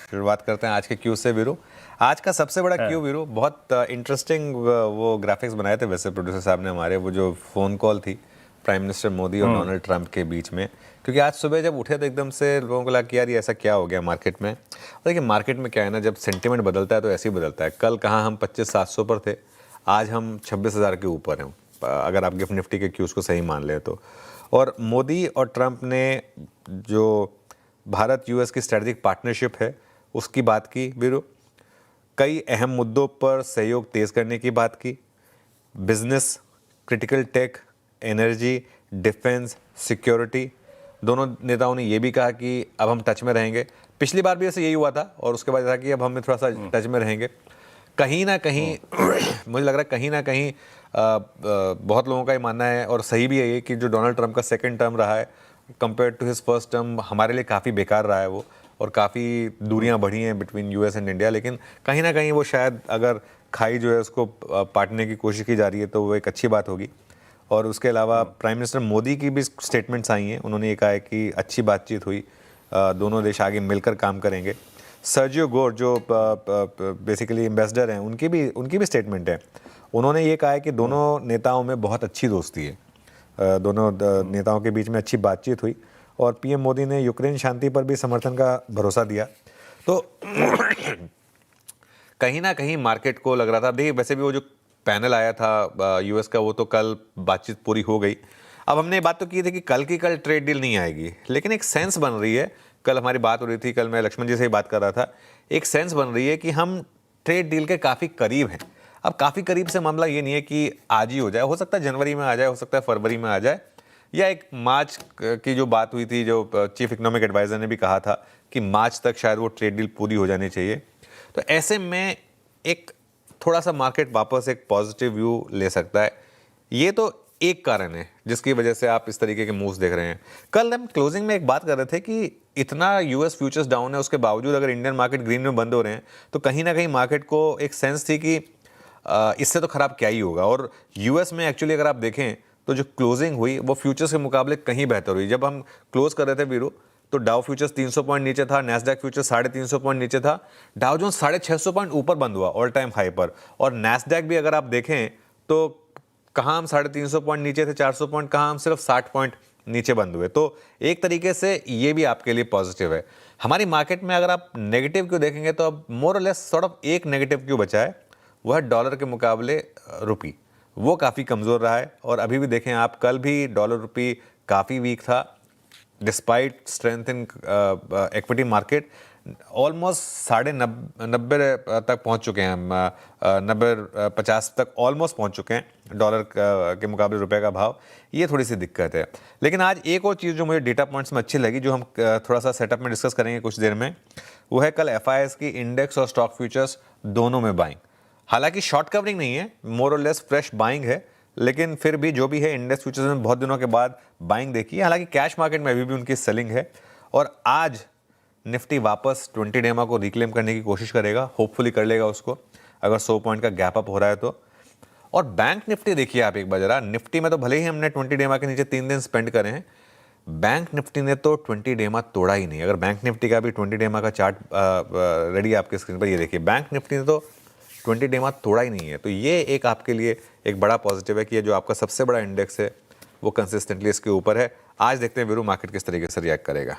शुरुआत करते हैं आज के क्यू से वीरू। आज का सबसे बड़ा क्यू वीरू, बहुत इंटरेस्टिंग वो ग्राफिक्स बनाए थे वैसे प्रोड्यूसर साहब ने हमारे, वो जो फ़ोन कॉल थी प्राइम मिनिस्टर मोदी और डोनाल्ड ट्रंप के बीच में। क्योंकि आज सुबह जब उठे तो एकदम से लोगों को लगा कि यार ये ऐसा क्या हो गया मार्केट में। और देखिए मार्केट में क्या है ना, जब सेंटिमेंट बदलता है तो ऐसे ही बदलता है। कल कहाँ हम 25,700 पर थे, आज हम 26,000 के ऊपर हैं, अगर आप गिफ्ट निफ्टी के क्यूज़ को सही मान लें तो। और मोदी और ट्रंप ने जो भारत यूएस की स्ट्रेटेजिक पार्टनरशिप है उसकी बात की वीरू, कई अहम मुद्दों पर सहयोग तेज करने की बात की। Business, critical tech, energy, defence, security, दोनों नेताओं ने यह भी कहा कि अब हम टच में रहेंगे। पिछली बार भी ऐसे यही हुआ था और उसके बाद था कि अब हम थोड़ा सा टच में रहेंगे। कहीं ना कहीं मुझे लग रहा है कहीं ना कहीं बहुत लोगों का ये मानना है और सही भी है ये कि जो डोनाल्ड ट्रंप का सेकंड टर्म रहा है compare to his first term हमारे लिए काफ़ी बेकार रहा है वो, और काफ़ी दूरियां बढ़ी हैं बिटवीन यूएस एंड इंडिया। लेकिन कहीं ना कहीं वो शायद अगर खाई जो है उसको पाटने की कोशिश की जा रही है तो वो एक अच्छी बात होगी। और उसके अलावा प्राइम मिनिस्टर मोदी की भी स्टेटमेंट्स आई हैं, उन्होंने ये कहा है कि अच्छी बातचीत हुई, दोनों देश आगे मिलकर काम करेंगे। सर्जियो गोर जो बेसिकली एम्बेसडर हैं उनकी भी स्टेटमेंट है, उन्होंने ये कहा है कि दोनों नेताओं में बहुत अच्छी दोस्ती है, दोनों नेताओं के बीच में अच्छी बातचीत हुई। और पीएम मोदी ने यूक्रेन शांति पर भी समर्थन का भरोसा दिया। तो कहीं ना कहीं मार्केट को लग रहा था, देखिए वैसे भी वो जो पैनल आया था यूएस का वो तो कल बातचीत पूरी हो गई। अब हमने बात तो की थी कि कल की कल ट्रेड डील नहीं आएगी, लेकिन एक सेंस बन रही है, कल हमारी बात हो रही थी, कल मैं लक्ष्मण जी से ही बात कर रहा था, एक सेंस बन रही है कि हम ट्रेड डील के काफ़ी करीब हैं। अब काफ़ी करीब से मामला ये नहीं है कि आज ही हो जाए, हो सकता है जनवरी में आ जाए, हो सकता है फरवरी में आ जाए, या एक मार्च की जो बात हुई थी, जो चीफ इकोनॉमिक एडवाइज़र ने भी कहा था कि मार्च तक शायद वो ट्रेड डील पूरी हो जानी चाहिए। तो ऐसे में एक थोड़ा सा मार्केट वापस एक पॉजिटिव व्यू ले सकता है। ये तो एक कारण है जिसकी वजह से आप इस तरीके के मूव्स देख रहे हैं। कल हम क्लोजिंग में एक बात कर रहे थे कि इतना यूएस फ्यूचर्स डाउन है, उसके बावजूद अगर इंडियन मार्केट ग्रीन में बंद हो रहे हैं तो कहीं ना कहीं मार्केट को एक सेंस थी कि इससे तो खराब क्या ही होगा। और यूएस में एक्चुअली अगर आप देखें तो जो क्लोजिंग हुई वो फ्यूचर्स के मुकाबले कहीं बेहतर हुई। जब हम क्लोज कर रहे थे वीरू तो डाउ फ्यूचर्स 300 पॉइंट नीचे था, नैस्डैक फ्यूचर्स 350 पॉइंट नीचे था, डाउ जोन्स 650 पॉइंट ऊपर बंद हुआ ऑल टाइम हाई पर। और नैस्डैक भी अगर आप देखें तो कहाँ हम 350 पॉइंट नीचे थे, 400 पॉइंट, कहाँ हम सिर्फ 60 पॉइंट नीचे बंद हुए। तो एक तरीके से ये भी आपके लिए पॉजिटिव है। हमारी मार्केट में अगर आप नेगेटिव क्यों देखेंगे तो अब मोर और लेस सॉर्ट ऑफ एक नेगेटिव क्यों बचा है, वह है डॉलर के मुकाबले रुपी, वो काफ़ी कमज़ोर रहा है। और अभी भी देखें आप, कल भी डॉलर रुपी काफ़ी वीक था despite strength in equity market. Almost 90 तक पहुंच चुके हैं हम, 90-50 तक ऑलमोस्ट पहुंच चुके हैं डॉलर के मुकाबले रुपए का भाव। ये थोड़ी सी दिक्कत है। लेकिन आज एक और चीज़ जो मुझे डेटा पॉइंट्स में अच्छी लगी, जो हम थोड़ा सा सेटअप में डिस्कस करेंगे कुछ देर में, वो है कल एफआईआईज की इंडेक्स और स्टॉक फ्यूचर्स दोनों में बाइंग। हालांकि शॉर्ट कवरिंग नहीं है, मोर और लेस फ्रेश बाइंग है, लेकिन फिर भी जो भी है इंडेक्स फ्यूचर्स में बहुत दिनों के बाद बाइंग देखी है। हालांकि कैश मार्केट में अभी भी उनकी सेलिंग है। और आज निफ्टी वापस 20 डेमा को रिक्लेम करने की कोशिश करेगा, होपफुली कर लेगा उसको, अगर 100 पॉइंट का गैप अप हो रहा है तो। और बैंक निफ्टी देखिए आप एक बार जरा, निफ्टी में तो भले ही हमने 20 डेमा के नीचे 3 दिन स्पेंड करे हैं, बैंक निफ्टी ने तो 20 डेमा तोड़ा ही नहीं। अगर बैंक निफ्टी का भी 20 डेमा का चार्ट रेडी है आपके स्क्रीन पर, ये देखिए बैंक निफ्टी ने तो 20 डेमा तोड़ा ही नहीं है। तो ये एक आपके लिए एक बड़ा पॉजिटिव है कि ये जो आपका सबसे बड़ा इंडेक्स है वो कंसिस्टेंटली इसके ऊपर है। आज देखते हैं वीरू मार्केट किस तरीके से रिएक्ट करेगा।